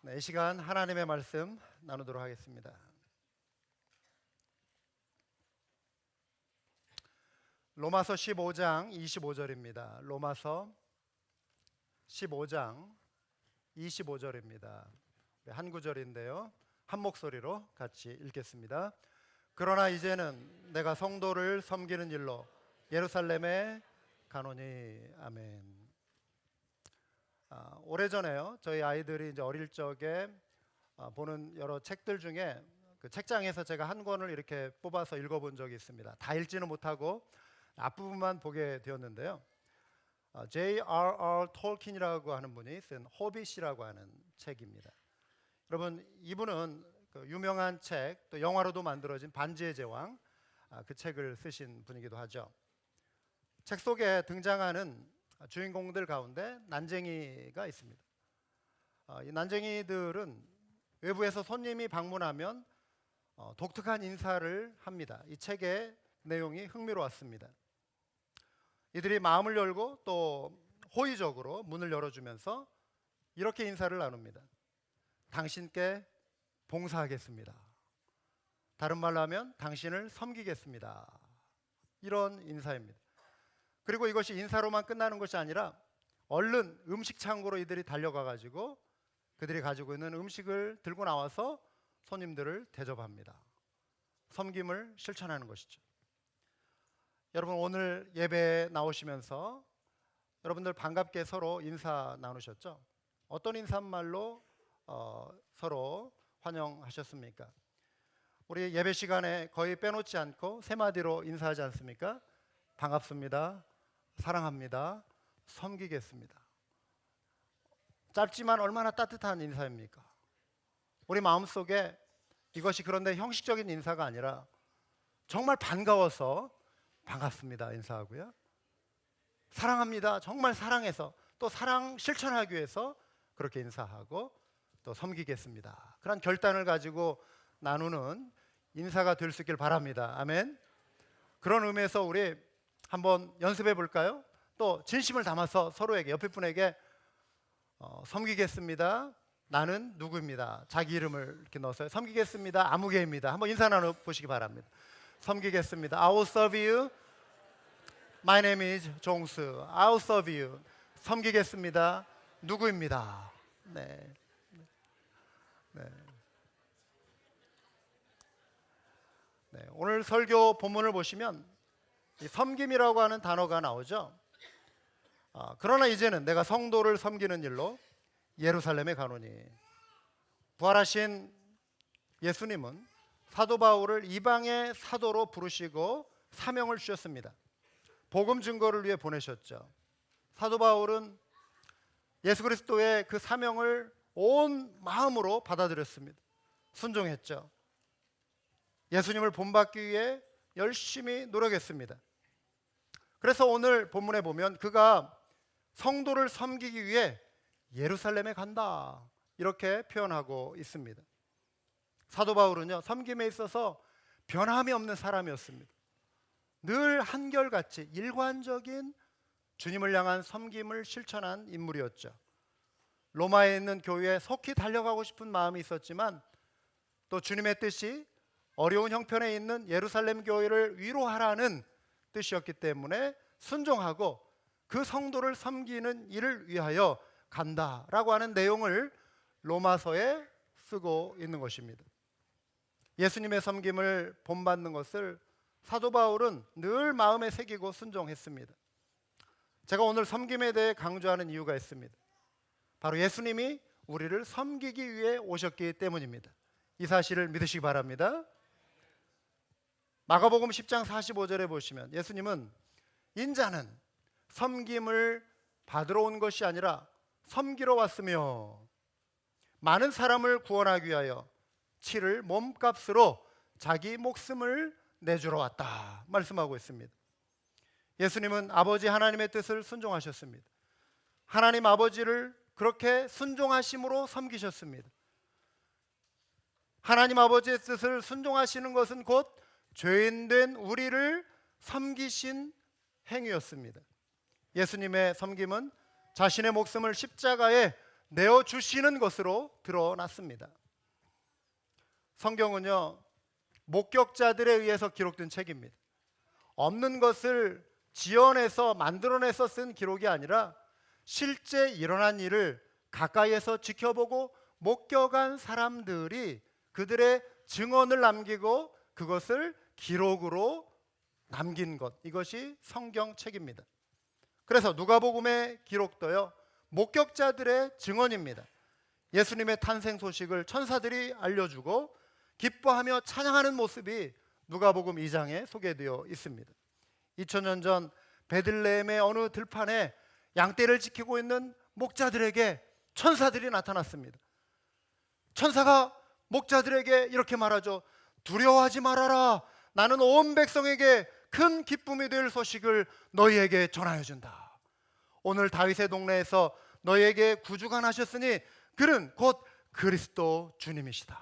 네, 이 시간 하나님의 말씀 나누도록 하겠습니다. 로마서 15장 25절입니다. 로마서 15장 25절입니다. 한 구절인데요. 한 목소리로 같이 읽겠습니다. 그러나 이제는 내가 성도를 섬기는 일로 예루살렘에 가노니. 아멘. 오래전에요. 저희 아이들이 이제 어릴 적에 보는 여러 책들 중에 그 책장에서 제가 한 권을 이렇게 뽑아서 읽어본 적이 있습니다. 다 읽지는 못하고 앞부분만 보게 되었는데요. J.R.R. 톨킨이라고 하는 분이 쓴 호빗이라고 하는 책입니다. 여러분, 이분은 그 유명한 책, 또 영화로도 만들어진 반지의 제왕, 그 책을 쓰신 분이기도 하죠. 책 속에 등장하는 주인공들 가운데 난쟁이가 있습니다. 이 난쟁이들은 외부에서 손님이 방문하면 독특한 인사를 합니다. 이 책의 내용이 흥미로웠습니다. 이들이 마음을 열고 또 호의적으로 문을 열어주면서 이렇게 인사를 나눕니다. 당신께 봉사하겠습니다. 다른 말로 하면 당신을 섬기겠습니다. 이런 인사입니다. 그리고 이것이 인사로만 끝나는 것이 아니라 얼른 음식 창고로 이들이 달려가 가지고 그들이 가지고 있는 음식을 들고 나와서 손님들을 대접합니다. 섬김을 실천하는 것이죠. 여러분, 오늘 예배에 나오시면서 여러분들 반갑게 서로 인사 나누셨죠? 어떤 인사말로 서로 환영하셨습니까? 우리 예배 시간에 거의 빼놓지 않고 세 마디로 인사하지 않습니까? 반갑습니다. 사랑합니다. 섬기겠습니다. 짧지만 얼마나 따뜻한 인사입니까? 우리 마음속에 이것이 그런데 형식적인 인사가 아니라 정말 반가워서 반갑습니다 인사하고요. 사랑합니다. 정말 사랑해서 또 사랑 실천하기 위해서 그렇게 인사하고 또 섬기겠습니다. 그런 결단을 가지고 나누는 인사가 될 수 있길 바랍니다. 아멘. 그런 의미에서 우리 한번 연습해 볼까요? 또 진심을 담아서 서로에게, 옆에 분에게 섬기겠습니다. 나는 누구입니다. 자기 이름을 이렇게 넣어서 섬기겠습니다. 아무개입니다. 한번 인사 나눠 보시기 바랍니다. 섬기겠습니다. I will serve you. My name is 종수. I will serve you. 섬기겠습니다. 누구입니다. 네. 네. 네. 오늘 설교 본문을 보시면 이 섬김이라고 하는 단어가 나오죠. 그러나 이제는 내가 성도를 섬기는 일로 예루살렘에 가노니. 부활하신 예수님은 사도 바울을 이방의 사도로 부르시고 사명을 주셨습니다. 복음 증거를 위해 보내셨죠. 사도 바울은 예수 그리스도의 그 사명을 온 마음으로 받아들였습니다. 순종했죠. 예수님을 본받기 위해 열심히 노력했습니다. 그래서 오늘 본문에 보면 그가 성도를 섬기기 위해 예루살렘에 간다 이렇게 표현하고 있습니다. 사도 바울은요, 섬김에 있어서 변함이 없는 사람이었습니다. 늘 한결같이 일관적인 주님을 향한 섬김을 실천한 인물이었죠. 로마에 있는 교회에 속히 달려가고 싶은 마음이 있었지만 또 주님의 뜻이 어려운 형편에 있는 예루살렘 교회를 위로하라는 뜻이었기 때문에 순종하고 그 성도를 섬기는 일을 위하여 간다라고 하는 내용을 로마서에 쓰고 있는 것입니다. 예수님의 섬김을 본받는 것을 사도 바울은 늘 마음에 새기고 순종했습니다. 제가 오늘 섬김에 대해 강조하는 이유가 있습니다. 바로 예수님이 우리를 섬기기 위해 오셨기 때문입니다. 이 사실을 믿으시기 바랍니다. 마가복음 10장 45절에 보시면 예수님은 인자는 섬김을 받으러 온 것이 아니라 섬기러 왔으며 많은 사람을 구원하기 위하여 치를 몸값으로 자기 목숨을 내주러 왔다 말씀하고 있습니다. 예수님은 아버지 하나님의 뜻을 순종하셨습니다. 하나님 아버지를 그렇게 순종하심으로 섬기셨습니다. 하나님 아버지의 뜻을 순종하시는 것은 곧 죄인된 우리를 섬기신 행위였습니다. 예수님의 섬김은 자신의 목숨을 십자가에 내어주시는 것으로 드러났습니다. 성경은요, 목격자들에 의해서 기록된 책입니다. 없는 것을 지어내서 만들어내서 쓴 기록이 아니라 실제 일어난 일을 가까이에서 지켜보고 목격한 사람들이 그들의 증언을 남기고 그것을 기록으로 남긴 것, 이것이 성경책입니다. 그래서 누가복음의 기록도요, 목격자들의 증언입니다. 예수님의 탄생 소식을 천사들이 알려주고 기뻐하며 찬양하는 모습이 누가복음 2장에 소개되어 있습니다. 2000년 전 베들레헴의 어느 들판에 양떼를 지키고 있는 목자들에게 천사들이 나타났습니다. 천사가 목자들에게 이렇게 말하죠. 두려워하지 말아라. 나는 온 백성에게 큰 기쁨이 될 소식을 너희에게 전하여 준다. 오늘 다윗의 동네에서 너희에게 구주가 나셨으니 그는 곧 그리스도 주님이시다.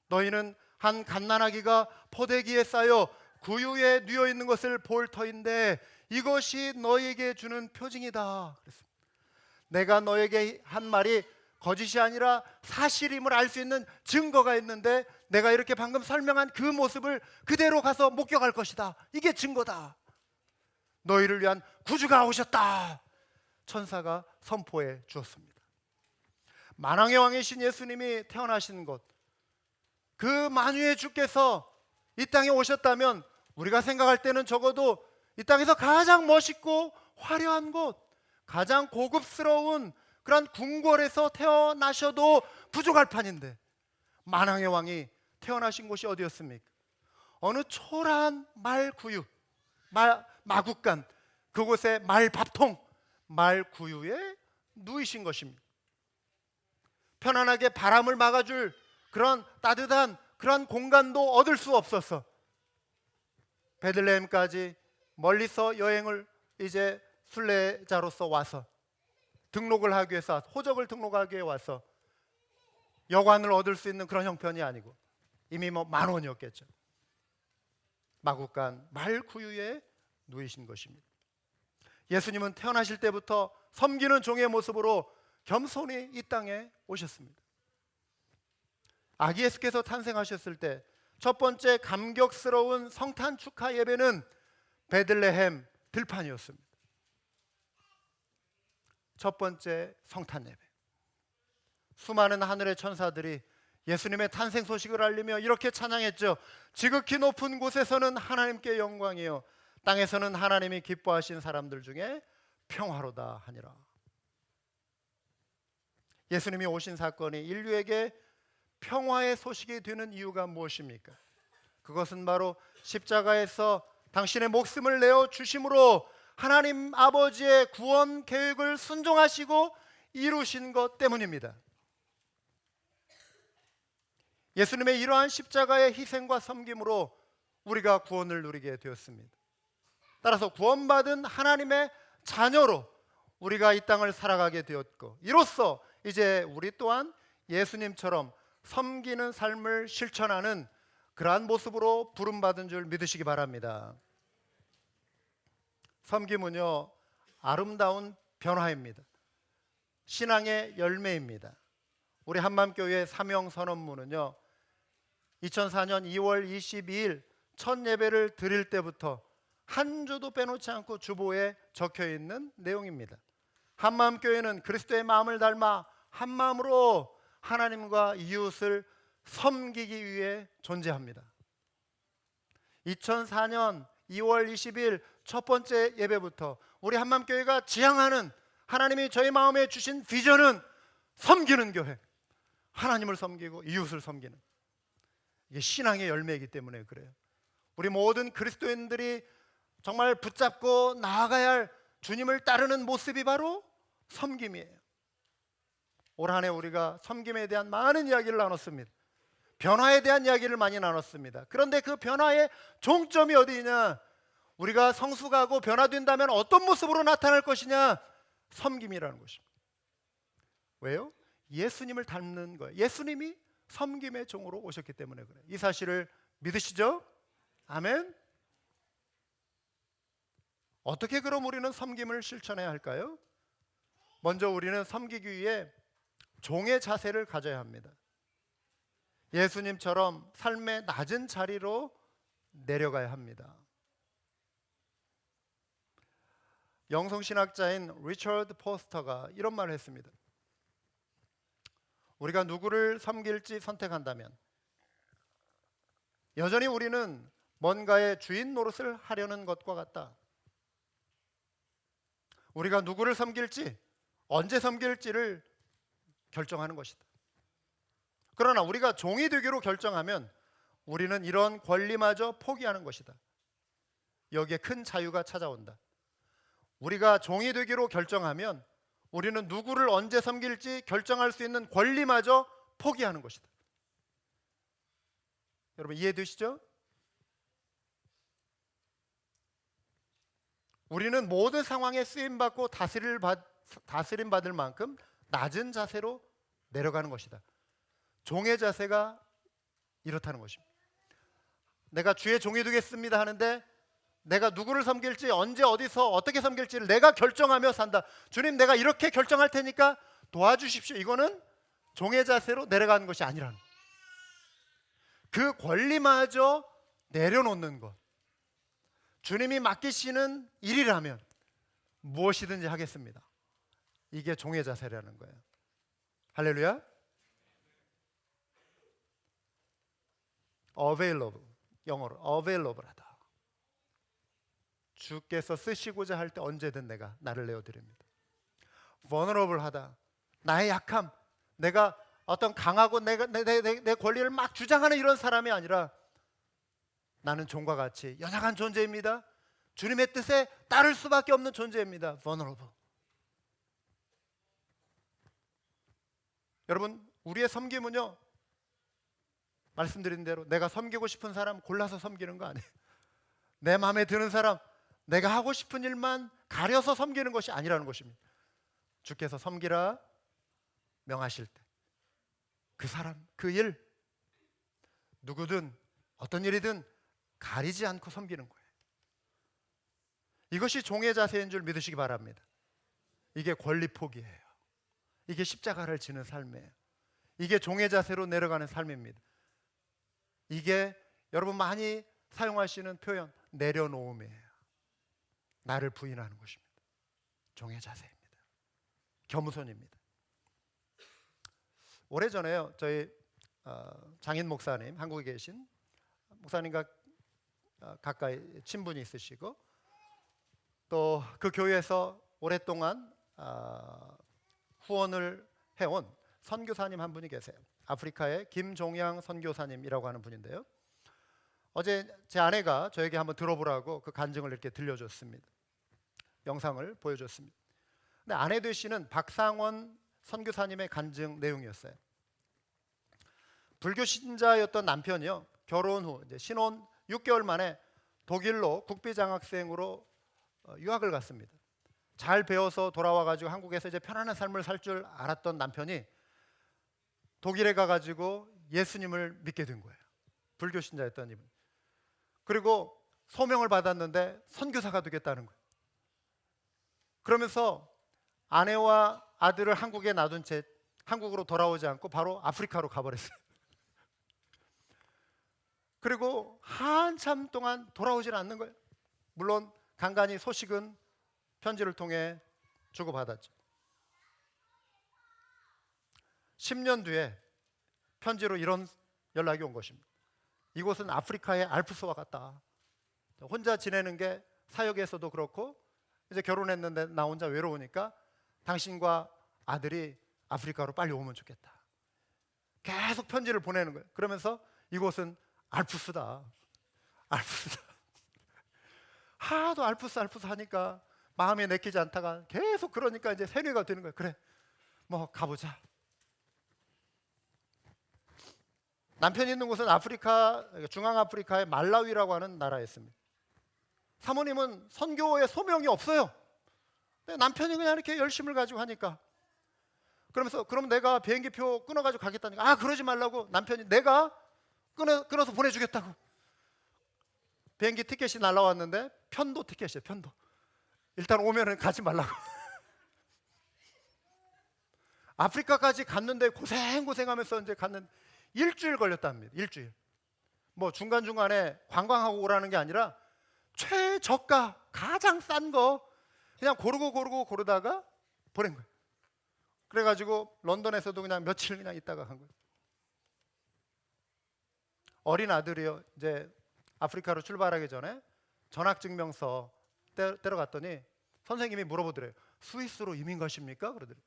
너희는 한 갓난아기가 포대기에 쌓여 구유에 뉘어 있는 것을 볼 터인데 이것이 너희에게 주는 표징이다. 그랬습니다. 내가 너에게 한 말이 거짓이 아니라 사실임을 알 수 있는 증거가 있는데 내가 이렇게 방금 설명한 그 모습을 그대로 가서 목격할 것이다. 이게 증거다. 너희를 위한 구주가 오셨다. 천사가 선포해 주었습니다. 만왕의 왕이신 예수님이 태어나신 곳, 그 만유의 주께서 이 땅에 오셨다면 우리가 생각할 때는 적어도 이 땅에서 가장 멋있고 화려한 곳, 가장 고급스러운 그런 궁궐에서 태어나셔도 부족할 판인데 만왕의 왕이 태어나신 곳이 어디였습니까? 어느 초라한 말구유, 마국간, 그곳에 말밥통, 말구유에 누이신 것입니다. 편안하게 바람을 막아줄 그런 따뜻한 그런 공간도 얻을 수 없어서 베들레헴까지 멀리서 여행을 이제 순례자로서 와서 등록을 하기 위해서, 호적을 등록하기 위해 와서 여관을 얻을 수 있는 그런 형편이 아니고 이미 뭐 10,000원이었겠죠. 마국간 말구유에 누이신 것입니다. 예수님은 태어나실 때부터 섬기는 종의 모습으로 겸손히 이 땅에 오셨습니다. 아기 예수께서 탄생하셨을 때 첫 번째 감격스러운 성탄 축하 예배는 베들레헴 들판이었습니다. 첫 번째 성탄 예배. 수많은 하늘의 천사들이 예수님의 탄생 소식을 알리며 이렇게 찬양했죠. 지극히 높은 곳에서는 하나님께 영광이요 땅에서는 하나님이 기뻐하신 사람들 중에 평화로다 하니라. 예수님이 오신 사건이 인류에게 평화의 소식이 되는 이유가 무엇입니까? 그것은 바로 십자가에서 당신의 목숨을 내어 주심으로 하나님 아버지의 구원 계획을 순종하시고 이루신 것 때문입니다. 예수님의 이러한 십자가의 희생과 섬김으로 우리가 구원을 누리게 되었습니다. 따라서 구원받은 하나님의 자녀로 우리가 이 땅을 살아가게 되었고, 이로써 이제 우리 또한 예수님처럼 섬기는 삶을 실천하는 그러한 모습으로 부름받은 줄 믿으시기 바랍니다. 섬김은요, 아름다운 변화입니다. 신앙의 열매입니다. 우리 한맘교회 사명선언문은요, 2004년 2월 22일 첫 예배를 드릴 때부터 한 주도 빼놓지 않고 주보에 적혀 있는 내용입니다. 한마음교회는 그리스도의 마음을 닮아 한 마음으로 하나님과 이웃을 섬기기 위해 존재합니다. 2004년 2월 20일 첫 번째 예배부터 우리 한마음교회가 지향하는 하나님이 저희 마음에 주신 비전은 섬기는 교회, 하나님을 섬기고 이웃을 섬기는, 이게 신앙의 열매이기 때문에 그래요. 우리 모든 그리스도인들이 정말 붙잡고 나아가야 할 주님을 따르는 모습이 바로 섬김이에요. 올 한 해 우리가 섬김에 대한 많은 이야기를 나눴습니다. 변화에 대한 이야기를 많이 나눴습니다. 그런데 그 변화의 종점이 어디냐? 우리가 성숙하고 변화된다면 어떤 모습으로 나타날 것이냐? 섬김이라는 것입니다. 왜요? 예수님을 닮는 거예요. 예수님이 섬김의 종으로 오셨기 때문에 그래요. 이 사실을 믿으시죠? 아멘. 어떻게 그럼 우리는 섬김을 실천해야 할까요? 먼저 우리는 섬기기 위해 종의 자세를 가져야 합니다. 예수님처럼 삶의 낮은 자리로 내려가야 합니다. 영성신학자인 리처드 포스터가 이런 말을 했습니다. 우리가 누구를 섬길지 선택한다면 여전히 우리는 뭔가의 주인 노릇을 하려는 것과 같다. 우리가 누구를 섬길지, 언제 섬길지를 결정하는 것이다. 그러나 우리가 종이 되기로 결정하면 우리는 이런 권리마저 포기하는 것이다. 여기에 큰 자유가 찾아온다. 우리가 종이 되기로 결정하면 우리는 누구를 언제 섬길지 결정할 수 있는 권리마저 포기하는 것이다. 여러분 이해되시죠? 우리는 모든 상황에 쓰임받고 다스림받을 만큼 낮은 자세로 내려가는 것이다. 종의 자세가 이렇다는 것입니다. 내가 주의 종이 되겠습니다 하는데 내가 누구를 섬길지, 언제 어디서 어떻게 섬길지를 내가 결정하며 산다. 주님, 내가 이렇게 결정할 테니까 도와주십시오. 이거는 종의 자세로 내려가는 것이 아니라는 거예요. 그 권리마저 내려놓는 것. 주님이 맡기시는 일이라면 무엇이든지 하겠습니다. 이게 종의 자세라는 거예요. 할렐루야. available, 영어로 available 하다. 주께서 쓰시고자 할 때 언제든 내가 나를 내어드립니다. vulnerable 하다. 나의 약함, 내가 어떤 강하고 내 권리를 막 주장하는 이런 사람이 아니라 나는 종과 같이 연약한 존재입니다. 주님의 뜻에 따를 수밖에 없는 존재입니다. vulnerable. 여러분, 우리의 섬김은요, 말씀드린 대로 내가 섬기고 싶은 사람 골라서 섬기는 거 아니에요. 내 마음에 드는 사람, 내가 하고 싶은 일만 가려서 섬기는 것이 아니라는 것입니다. 주께서 섬기라 명하실 때 그 사람, 그 일, 누구든 어떤 일이든 가리지 않고 섬기는 거예요. 이것이 종의 자세인 줄 믿으시기 바랍니다. 이게 권리 포기예요. 이게 십자가를 지는 삶이에요. 이게 종의 자세로 내려가는 삶입니다. 이게 여러분 많이 사용하시는 표현, 내려놓음이에요. 나를 부인하는 것입니다. 종의 자세입니다. 겸손입니다. 오래전에요, 저희 장인 목사님, 한국에 계신 목사님과 가까이 친분이 있으시고 또 그 교회에서 오랫동안 후원을 해온 선교사님 한 분이 계세요. 아프리카의 김종양 선교사님이라고 하는 분인데요. 어제 제 아내가 저에게 한번 들어보라고 그 간증을 이렇게 들려줬습니다. 영상을 보여줬습니다. 근데 아내 되시는 박상원 선교사님의 간증 내용이었어요. 불교 신자였던 남편이요, 결혼 후 이제 신혼 6개월 만에 독일로 국비장학생으로 유학을 갔습니다. 잘 배워서 돌아와가지고 한국에서 이제 편안한 삶을 살 줄 알았던 남편이 독일에 가가지고 예수님을 믿게 된 거예요. 불교 신자였던 이분. 그리고 소명을 받았는데 선교사가 되겠다는 거예요. 그러면서 아내와 아들을 한국에 놔둔 채 한국으로 돌아오지 않고 바로 아프리카로 가버렸어요. 그리고 한참 동안 돌아오질 않는 거예요. 물론 간간히 소식은 편지를 통해 주고받았죠. 10년 뒤에 편지로 이런 연락이 온 것입니다. 이곳은 아프리카의 알프스와 같다. 혼자 지내는 게 사역에서도 그렇고 이제 결혼했는데 나 혼자 외로우니까 당신과 아들이 아프리카로 빨리 오면 좋겠다. 계속 편지를 보내는 거예요. 그러면서 이곳은 알프스다. 알프스다. 하도 알프스 하니까 마음에 내키지 않다가 계속 그러니까 이제 세뇌가 되는 거예요. 그래, 뭐 가보자. 남편이 있는 곳은 아프리카, 중앙아프리카의 말라위라고 하는 나라였습니다. 사모님은 선교의 소명이 없어요. 근데 남편이 그냥 이렇게 열심을 가지고 하니까, 그러면서 그럼 내가 비행기표 끊어가지고 가겠다니까, 그러지 말라고 남편이 내가 끊어서 보내주겠다고. 비행기 티켓이 날라왔는데 편도 티켓이에요. 편도. 일단 오면은 가지 말라고. 아프리카까지 갔는데 고생하면서 이제 갔는데 일주일 걸렸답니다. 일주일. 뭐 중간중간에 관광하고 오라는 게 아니라 최저가 가장 싼 거 그냥 고르다가 보낸 거예요. 그래가지고 런던에서도 그냥 며칠 그냥 있다가 간 거예요. 어린 아들이요. 이제 아프리카로 출발하기 전에 전학증명서 떼러 갔더니 선생님이 물어보더래요. 스위스로 이민 가십니까? 그러더래요.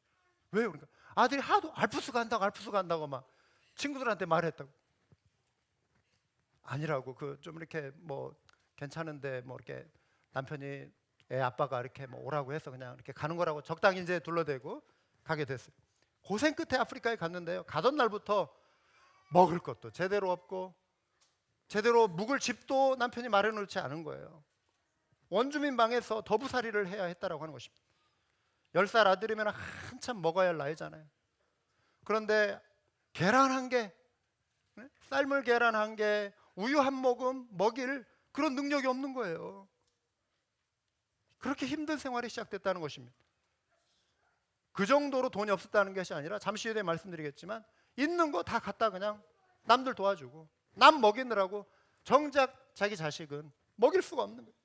왜요? 그러니까 아들이 하도 알프스 간다고 막 친구들한테 말했다고. 아니라고. 그 좀 이렇게 뭐 괜찮은데 뭐 이렇게 남편이 애 아빠가 이렇게 뭐 오라고 해서 그냥 이렇게 가는 거라고 적당히 이제 둘러대고 가게 됐어요. 고생 끝에 아프리카에 갔는데요. 가던 날부터 먹을 것도 제대로 없고 제대로 묵을 집도 남편이 마련해 놓지 않은 거예요. 원주민 방에서 더부살이를 해야 했다라고 하는 것입니다. 10살 아들이면 한참 먹어야 할 나이잖아요. 그런데 계란 한 개, 삶을 계란 한 개, 우유 한 모금 먹일 그런 능력이 없는 거예요. 그렇게 힘든 생활이 시작됐다는 것입니다. 그 정도로 돈이 없었다는 것이 아니라 잠시 후에 말씀드리겠지만 있는 거 다 갖다 그냥 남들 도와주고 남 먹이느라고 정작 자기 자식은 먹일 수가 없는 거예요.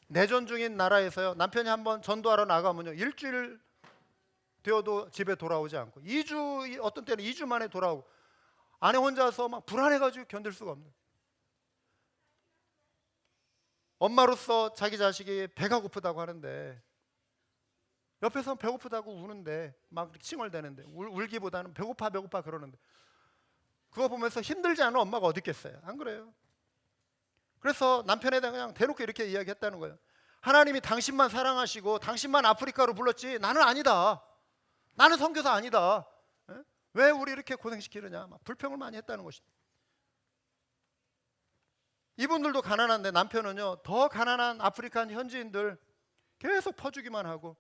내전 중인 나라에서요, 남편이 한번 전도하러 나가면요 일주일 되어도 집에 돌아오지 않고 2주, 어떤 때는 2주 만에 돌아오고 아내 혼자서 막 불안해가지고 견딜 수가 없는 거예요. 엄마로서 자기 자식이 배가 고프다고 하는데 옆에서 배고프다고 우는데 막 칭얼대는데 울기보다는 배고파 그러는데 그거 보면서 힘들지 않은 엄마가 어디 있겠어요? 안 그래요? 그래서 남편에 대해 그냥 대놓고 이렇게 이야기했다는 거예요. 하나님이 당신만 사랑하시고 당신만 아프리카로 불렀지 나는 아니다. 나는 선교사 아니다. 왜 우리 이렇게 고생시키느냐 막 불평을 많이 했다는 것입니다. 이분들도 가난한데 남편은요 더 가난한 아프리칸 현지인들 계속 퍼주기만 하고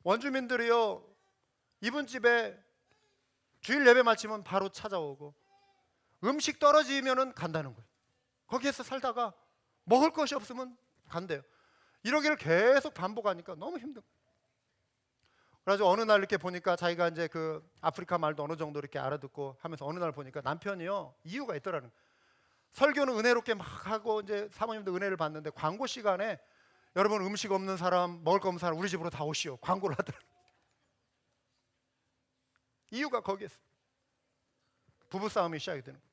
원주민들이요 이분 집에 주일 예배 마치면 바로 찾아오고 음식 떨어지면은 간다는 거예요. 거기에서 살다가 먹을 것이 없으면 간대요. 이러기를 계속 반복하니까 너무 힘든 거예요. 그래서 어느 날 이렇게 보니까 자기가 이제 그 아프리카 말도 어느 정도 이렇게 알아듣고 하면서 어느 날 보니까 남편이요 이유가 있더라는 거예요. 설교는 은혜롭게 막 하고 이제 사모님도 은혜를 받는데 광고 시간에 여러분 음식 없는 사람 먹을 거 없는 사람 우리 집으로 다 오시오 광고를 하더라고요. 이유가 거기에서 부부싸움이 시작이 되는 거예요.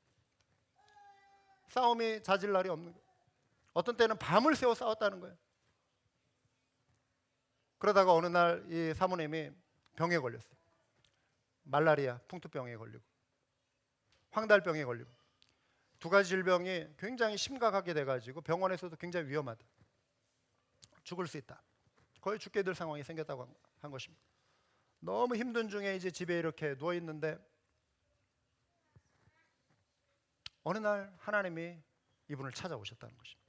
싸움이 잦을 날이 없는 거예요. 어떤 때는 밤을 새워 싸웠다는 거예요. 그러다가 어느 날 이 사모님이 병에 걸렸어요. 말라리아 풍토병에 걸리고 황달병에 걸리고 두 가지 질병이 굉장히 심각하게 돼가지고 병원에서도 굉장히 위험하다. 죽을 수 있다. 거의 죽게 될 상황이 생겼다고 한 것입니다. 너무 힘든 중에 이제 집에 이렇게 누워 있는데 어느 날 하나님이 이분을 찾아오셨다는 것입니다.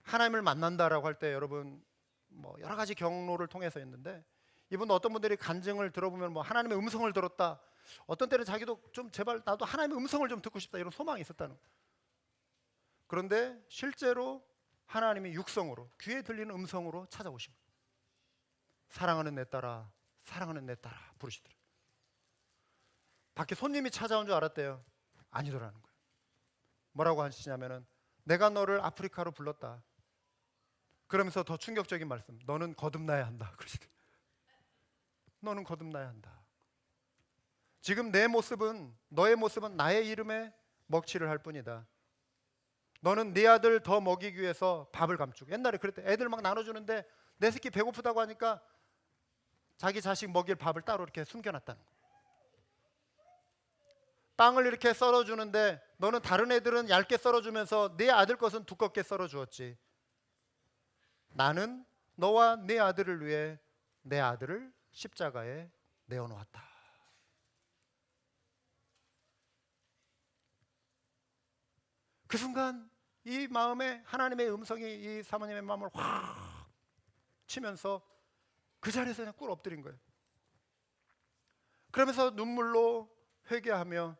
하나님을 만난다라고 할 때 여러분 뭐 여러 가지 경로를 통해서 있는데 이분도 어떤 분들이 간증을 들어보면 뭐 하나님의 음성을 들었다. 어떤 때는 자기도 좀 제발 나도 하나님의 음성을 좀 듣고 싶다 이런 소망이 있었다는 거예요. 그런데 실제로 하나님이 육성으로 귀에 들리는 음성으로 찾아오신 거예요. 사랑하는 내 딸아 부르시더라고요. 밖에 손님이 찾아온 줄 알았대요. 아니더라는 거예요. 뭐라고 하시냐면은 내가 너를 아프리카로 불렀다. 그러면서 더 충격적인 말씀. 너는 거듭나야 한다. 그러시더라고요. 너는 거듭나야 한다. 지금 너의 모습은 나의 이름에 먹칠을 할 뿐이다. 너는 네 아들 더 먹이기 위해서 밥을 감추고 옛날에 그랬대. 애들 막 나눠주는데 내 새끼 배고프다고 하니까 자기 자식 먹일 밥을 따로 이렇게 숨겨놨다는 거예요. 빵을 이렇게 썰어주는데 너는 다른 애들은 얇게 썰어주면서 네 아들 것은 두껍게 썰어주었지. 나는 너와 네 아들을 위해 내 아들을 십자가에 내어놓았다. 그 순간 이 마음에 하나님의 음성이 이 사모님의 마음을 확 치면서 그 자리에서 그냥 꿇어 엎드린 거예요. 그러면서 눈물로 회개하며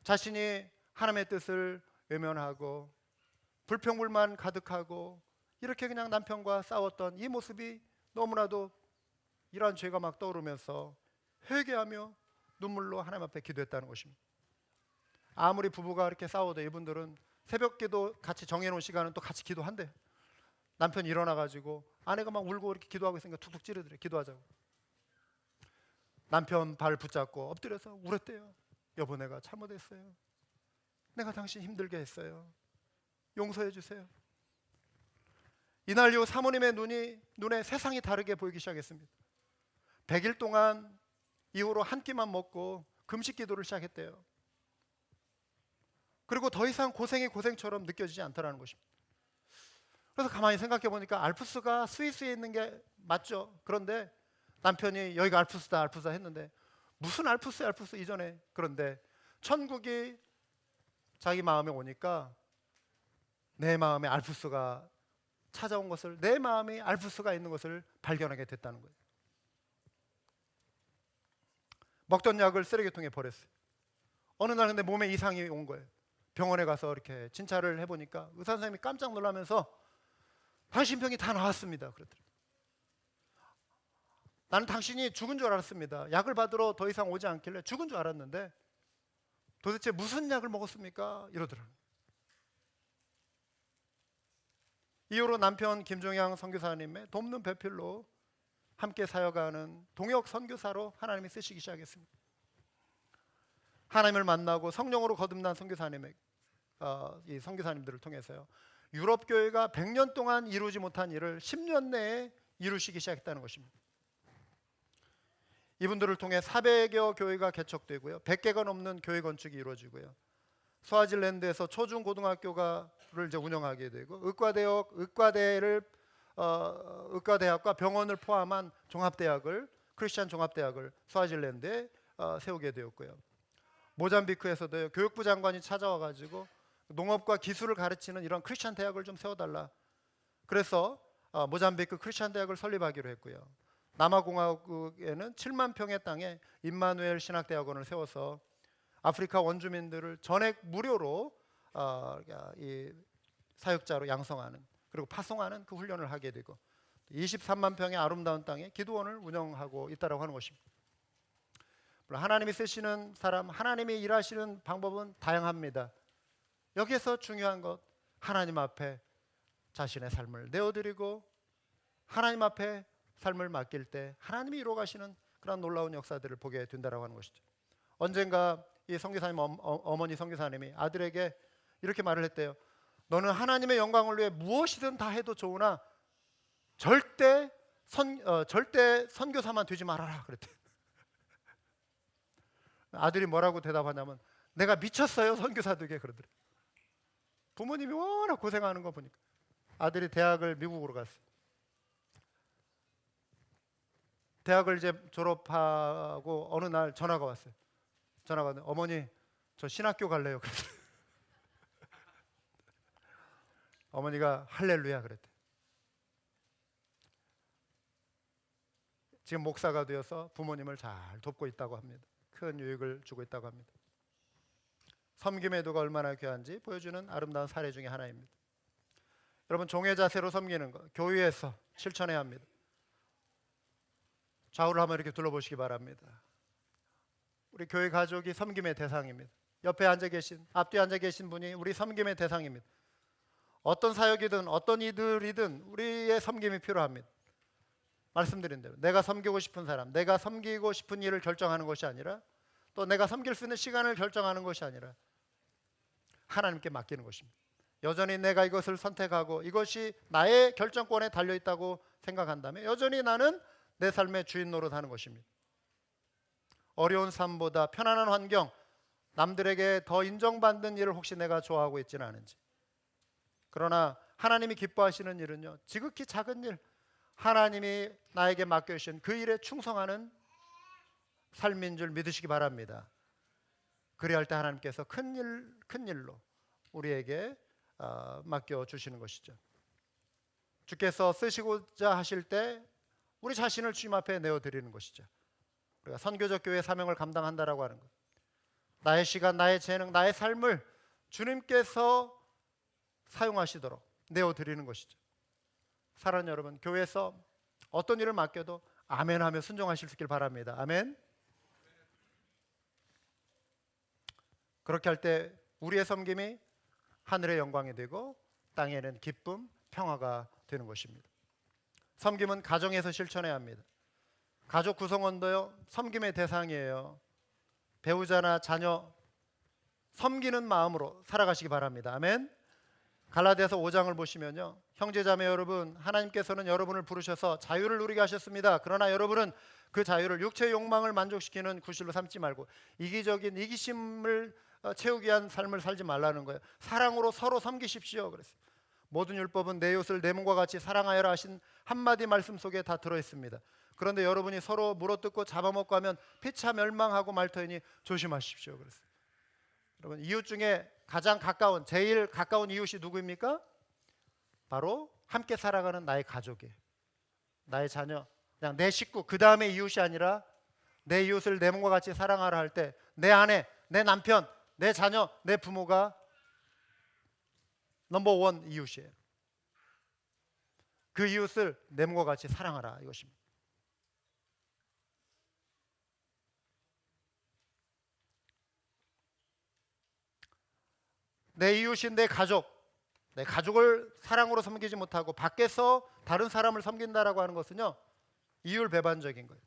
자신이 하나님의 뜻을 외면하고 불평불만 가득하고 이렇게 그냥 남편과 싸웠던 이 모습이 너무나도 이러한 죄가 막 떠오르면서 회개하며 눈물로 하나님 앞에 기도했다는 것입니다. 아무리 부부가 이렇게 싸워도 이분들은 새벽 기도 같이 정해놓은 시간은 또 같이 기도한대요. 남편이 일어나가지고 아내가 막 울고 이렇게 기도하고 있으니까 툭툭 찌르더래. 기도하자고. 남편 발 붙잡고 엎드려서 울었대요. 여보, 내가 잘못했어요. 내가 당신 힘들게 했어요. 용서해 주세요. 이날 이후 사모님의 눈에 세상이 다르게 보이기 시작했습니다. 100일 동안 이후로 한 끼만 먹고 금식 기도를 시작했대요. 그리고 더 이상 고생이 고생처럼 느껴지지 않더라는 것입니다. 그래서 가만히 생각해 보니까 알프스가 스위스에 있는 게 맞죠. 그런데 남편이 여기가 알프스다 했는데 무슨 알프스 이전에. 그런데 천국이 자기 마음에 오니까 내 마음에 알프스가 찾아온 것을, 내 마음에 알프스가 있는 것을 발견하게 됐다는 거예요. 먹던 약을 쓰레기통에 버렸어요. 어느 날 근데 몸에 이상이 온 거예요. 병원에 가서 이렇게 진찰을 해보니까 의사 선생님이 깜짝 놀라면서 당신 병이 다 나왔습니다 그랬더니, 나는 당신이 죽은 줄 알았습니다. 약을 받으러 더 이상 오지 않길래 죽은 줄 알았는데 도대체 무슨 약을 먹었습니까? 이러더라고요. 이후로 남편 김종양 선교사님의 돕는 배필로 함께 사역하는 동역 선교사로 하나님이 쓰시기 시작했습니다. 하나님을 만나고 성령으로 거듭난 선교사님의 이 선교사님들을 통해서요, 유럽 교회가 100년 동안 이루지 못한 일을 10년 내에 이루시기 시작했다는 것입니다. 이분들을 통해 400여 교회가 개척되고요, 100개가 넘는 교회 건축이 이루어지고요, 스와질랜드에서 초중 고등학교를 이제 운영하게 되고 의과대학과 병원을 포함한 종합대학을, 크리스찬 종합대학을 스와질랜드에 세우게 되었고요. 모잠비크에서도 교육부 장관이 찾아와 가지고 농업과 기술을 가르치는 이런 크리스찬 대학을 좀 세워달라. 그래서 모잠비크 크리스찬 대학을 설립하기로 했고요. 남아공화국에는 7만 평의 땅에 임마누엘 신학대학원을 세워서 아프리카 원주민들을 전액 무료로 이 사역자로 양성하는, 그리고 파송하는 그 훈련을 하게 되고, 23만 평의 아름다운 땅에 기도원을 운영하고 있다고 하는 것입니다. 하나님이 쓰시는 사람, 하나님이 일하시는 방법은 다양합니다. 여기에서 중요한 것, 하나님 앞에 자신의 삶을 내어드리고 하나님 앞에 삶을 맡길 때 하나님이 이루어가시는 그런 놀라운 역사들을 보게 된다고 하는 것이죠. 언젠가 이 선교사님 어머니 선교사님이 아들에게 이렇게 말을 했대요. 너는 하나님의 영광을 위해 무엇이든 다 해도 좋으나 절대 선교사만 되지 말아라 그랬대요. 아들이 뭐라고 대답하냐면, 내가 미쳤어요 선교사 되게 그러더래요. 부모님이 워낙 고생하는 거 보니까. 아들이 대학을 미국으로 갔어요. 대학을 이제 졸업하고 어느 날 전화가 왔어요. 전화가 왔는데, 어머니 저 신학교 갈래요 그랬어요. 어머니가 할렐루야 그랬대. 지금 목사가 되어서 부모님을 잘 돕고 있다고 합니다. 큰 유익을 주고 있다고 합니다. 섬김의 도가 얼마나 귀한지 보여주는 아름다운 사례 중에 하나입니다. 여러분, 종의 자세로 섬기는 것, 교회에서 실천해야 합니다. 좌우를 한번 이렇게 둘러보시기 바랍니다. 우리 교회 가족이 섬김의 대상입니다. 옆에 앉아 계신, 앞뒤에 앉아 계신 분이 우리 섬김의 대상입니다. 어떤 사역이든 어떤 이들이든 우리의 섬김이 필요합니다. 말씀드린 대로 내가 섬기고 싶은 사람, 내가 섬기고 싶은 일을 결정하는 것이 아니라, 또 내가 섬길 수 있는 시간을 결정하는 것이 아니라 하나님께 맡기는 것입니다. 여전히 내가 이것을 선택하고 이것이 나의 결정권에 달려있다고 생각한다면 여전히 나는 내 삶의 주인 노릇하는 것입니다. 어려운 삶보다 편안한 환경, 남들에게 더 인정받는 일을 혹시 내가 좋아하고 있지는 않은지. 그러나 하나님이 기뻐하시는 일은요, 지극히 작은 일, 하나님이 나에게 맡겨주신 그 일에 충성하는 삶인 줄 믿으시기 바랍니다. 그리할 때 하나님께서 큰 일로 우리에게 맡겨주시는 것이죠. 주께서 쓰시고자 하실 때 우리 자신을 주님 앞에 내어드리는 것이죠. 우리가 선교적 교회 사명을 감당한다라고 하는 것, 나의 시간, 나의 재능, 나의 삶을 주님께서 사용하시도록 내어드리는 것이죠. 사랑하는 여러분, 교회에서 어떤 일을 맡겨도 아멘하며 순종하실 수 있길 바랍니다. 아멘. 그렇게 할 때 우리의 섬김이 하늘의 영광이 되고 땅에는 기쁨, 평화가 되는 것입니다. 섬김은 가정에서 실천해야 합니다. 가족 구성원도요, 섬김의 대상이에요. 배우자나 자녀 섬기는 마음으로 살아가시기 바랍니다. 아멘. 갈라디아서 5장을 보시면요, 형제자매 여러분, 하나님께서는 여러분을 부르셔서 자유를 누리게 하셨습니다. 그러나 여러분은 그 자유를 육체의 욕망을 만족시키는 구실로 삼지 말고 이기적인 이기심을 채우기 위한 삶을 살지 말라는 거예요. 사랑으로 서로 섬기십시오. 그랬어요. 모든 율법은 내 이웃을 내 몸과 같이 사랑하여라 하신 한마디 말씀 속에 다 들어있습니다. 그런데 여러분이 서로 물어뜯고 잡아먹고 하면 피차 멸망하고 말 터이니 조심하십시오. 그랬어요. 여러분, 이웃 중에 가장 가까운, 제일 가까운 이웃이 누구입니까? 바로 함께 살아가는 나의 가족이에요. 나의 자녀, 그냥 내 식구, 그 다음에 이웃이 아니라 내 이웃을 내 몸과 같이 사랑하라 할 때 내 아내, 내 남편, 내 자녀, 내 부모가 넘버원 이웃이에요. 그 이웃을 내 몸과 같이 사랑하라, 이것입니다. 내 이웃인 내 가족을 사랑으로 섬기지 못하고 밖에서 다른 사람을 섬긴다라고 하는 것은요, 이율배반적인 거예요.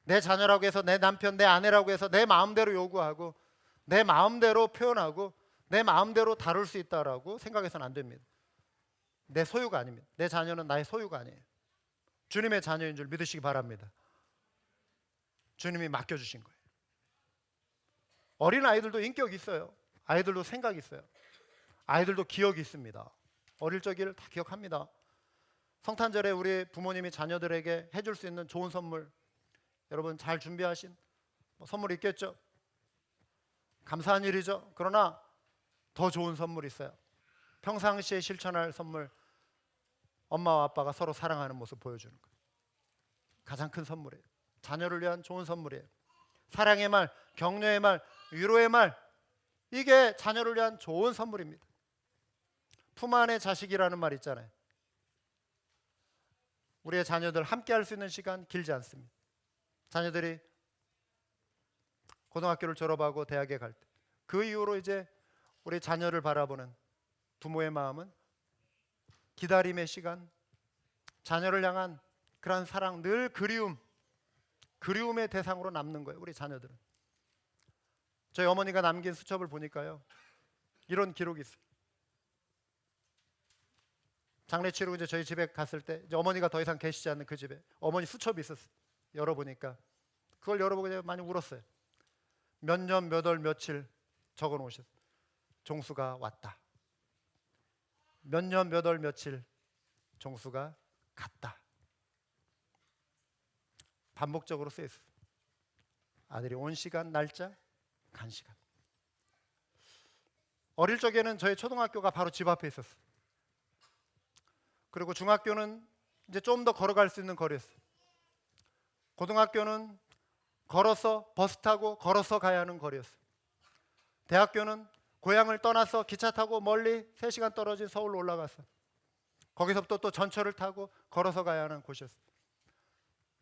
내 자녀라고 해서, 내 남편, 내 아내라고 해서 내 마음대로 요구하고 내 마음대로 표현하고 내 마음대로 다룰 수 있다라고 생각해서는 안 됩니다. 내 소유가 아닙니다. 내 자녀는 나의 소유가 아니에요. 주님의 자녀인 줄 믿으시기 바랍니다. 주님이 맡겨주신 거예요. 어린 아이들도 인격이 있어요. 아이들도 생각이 있어요. 아이들도 기억이 있습니다. 어릴 적을 다 기억합니다. 성탄절에 우리 부모님이 자녀들에게 해줄 수 있는 좋은 선물, 여러분 잘 준비하신 선물이 있겠죠. 감사한 일이죠. 그러나 더 좋은 선물이 있어요. 평상시에 실천할 선물, 엄마와 아빠가 서로 사랑하는 모습 보여주는 거예요. 가장 큰 선물이에요. 자녀를 위한 좋은 선물이에요. 사랑의 말, 격려의 말, 위로의 말, 이게 자녀를 위한 좋은 선물입니다. 품 안의 자식이라는 말 있잖아요. 우리의 자녀들 함께 할 수 있는 시간 길지 않습니다. 자녀들이 고등학교를 졸업하고 대학에 갈 때, 그 이후로 이제 우리 자녀를 바라보는 부모의 마음은 기다림의 시간, 자녀를 향한 그러한 사랑, 늘 그리움의 대상으로 남는 거예요. 우리 자녀들은. 저희 어머니가 남긴 수첩을 보니까요, 이런 기록이 있어요. 장례 치르고 이제 저희 집에 갔을 때, 이제 어머니가 더 이상 계시지 않는 그 집에 어머니 수첩이 있었어요. 열어보니까 그걸 열어보고 이제 많이 울었어요. 몇 년 몇 월 며칠 적어 놓으셨어요. 종수가 왔다. 몇 년 몇 월 며칠 종수가 갔다. 반복적으로 쓰여 있어요. 아들이 온 시간, 날짜, 간 시간. 어릴 적에는 저희 초등학교가 바로 집 앞에 있었어요. 그리고 중학교는 이제 좀 더 걸어갈 수 있는 거리였어요. 고등학교는 걸어서, 버스 타고 걸어서 가야 하는 거리였어요. 대학교는 고향을 떠나서 기차 타고 멀리 3시간 떨어진 서울로 올라갔어요. 거기서부터 또 전철을 타고 걸어서 가야 하는 곳이었어요.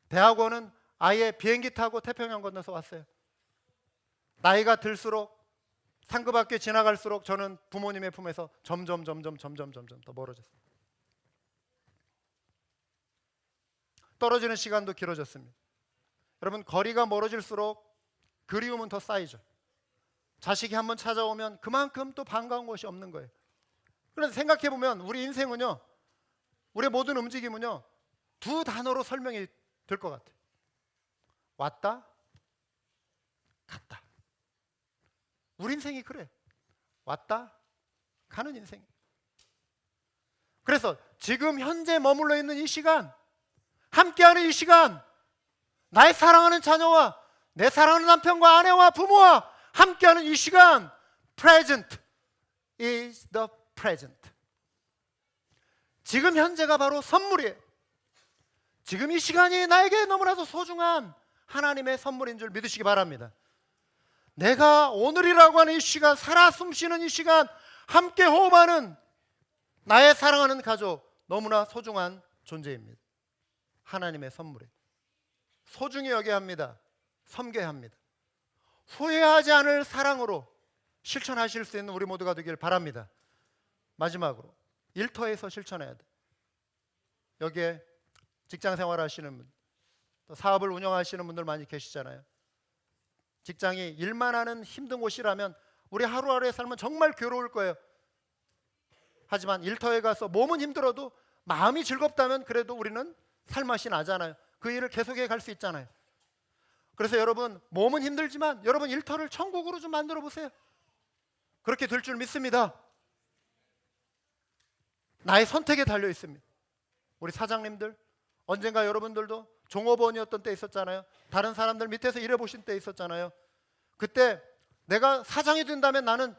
대학원은 아예 비행기 타고 태평양 건너서 왔어요. 나이가 들수록, 상급학교 지나갈수록 저는 부모님의 품에서 점점 더 멀어졌어요. 떨어지는 시간도 길어졌습니다. 여러분, 거리가 멀어질수록 그리움은 더 쌓이죠. 자식이 한번 찾아오면 그만큼 또 반가운 것이 없는 거예요. 그런데 생각해보면 우리 인생은요, 우리의 모든 움직임은요, 두 단어로 설명이 될 것 같아요. 왔다, 갔다. 우리 인생이 그래. 왔다, 가는 인생. 그래서 지금 현재 머물러 있는 이 시간, 함께하는 이 시간, 나의 사랑하는 자녀와 내 사랑하는 남편과 아내와 부모와 함께하는 이 시간, present is the present. 지금 현재가 바로 선물이에요. 지금 이 시간이 나에게 너무나도 소중한 하나님의 선물인 줄 믿으시기 바랍니다. 내가 오늘이라고 하는 이 시간, 살아 숨쉬는 이 시간, 함께 호흡하는 나의 사랑하는 가족, 너무나 소중한 존재입니다. 하나님의 선물이에요. 소중히 여겨야 합니다. 섬겨야 합니다. 후회하지 않을 사랑으로 실천하실 수 있는 우리 모두가 되길 바랍니다. 마지막으로 일터에서 실천해야 돼. 여기에 직장 생활 하시는 분, 또 사업을 운영하시는 분들 많이 계시잖아요. 직장이 일만 하는 힘든 곳이라면 우리 하루하루의 삶은 정말 괴로울 거예요. 하지만 일터에 가서 몸은 힘들어도 마음이 즐겁다면 그래도 우리는 살맛이 나잖아요. 그 일을 계속해 갈 수 있잖아요. 그래서 여러분, 몸은 힘들지만 여러분 일터를 천국으로 좀 만들어 보세요. 그렇게 될 줄 믿습니다. 나의 선택에 달려 있습니다. 우리 사장님들, 언젠가 여러분들도 종업원이었던 때 있었잖아요. 다른 사람들 밑에서 일해보신 때 있었잖아요. 그때 내가 사장이 된다면 나는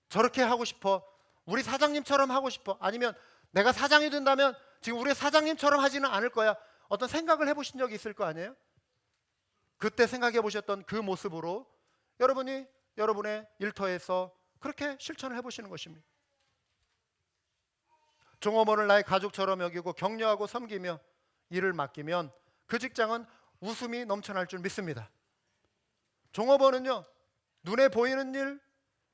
저렇게 하고 싶어, 우리 사장님처럼 하고 싶어, 아니면 내가 사장이 된다면 지금 우리 사장님처럼 하지는 않을 거야, 어떤 생각을 해보신 적이 있을 거 아니에요? 그때 생각해 보셨던 그 모습으로 여러분이 여러분의 일터에서 그렇게 실천을 해보시는 것입니다. 종업원을 나의 가족처럼 여기고 격려하고 섬기며 일을 맡기면 그 직장은 웃음이 넘쳐날 줄 믿습니다. 종업원은요, 눈에 보이는 일,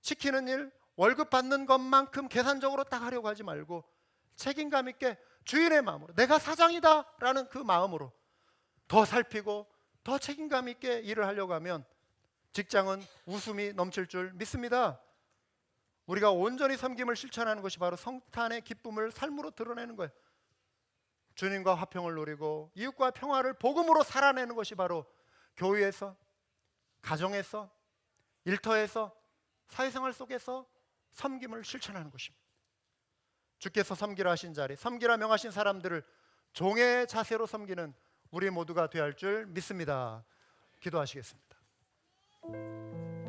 시키는 일, 월급 받는 것만큼 계산적으로 딱 하려고 하지 말고 책임감 있게 주인의 마음으로, 내가 사장이다 라는 그 마음으로 더 살피고 더 책임감 있게 일을 하려고 하면 직장은 웃음이 넘칠 줄 믿습니다. 우리가 온전히 섬김을 실천하는 것이 바로 성탄의 기쁨을 삶으로 드러내는 거예요. 주님과 화평을 누리고 이웃과 평화를 복음으로 살아내는 것이 바로 교회에서, 가정에서, 일터에서, 사회생활 속에서 섬김을 실천하는 것입니다. 주께서 섬기라 하신 자리, 섬기라 명하신 사람들을 종의 자세로 섬기는 우리 모두가 되어야 할 줄 믿습니다. 기도하시겠습니다.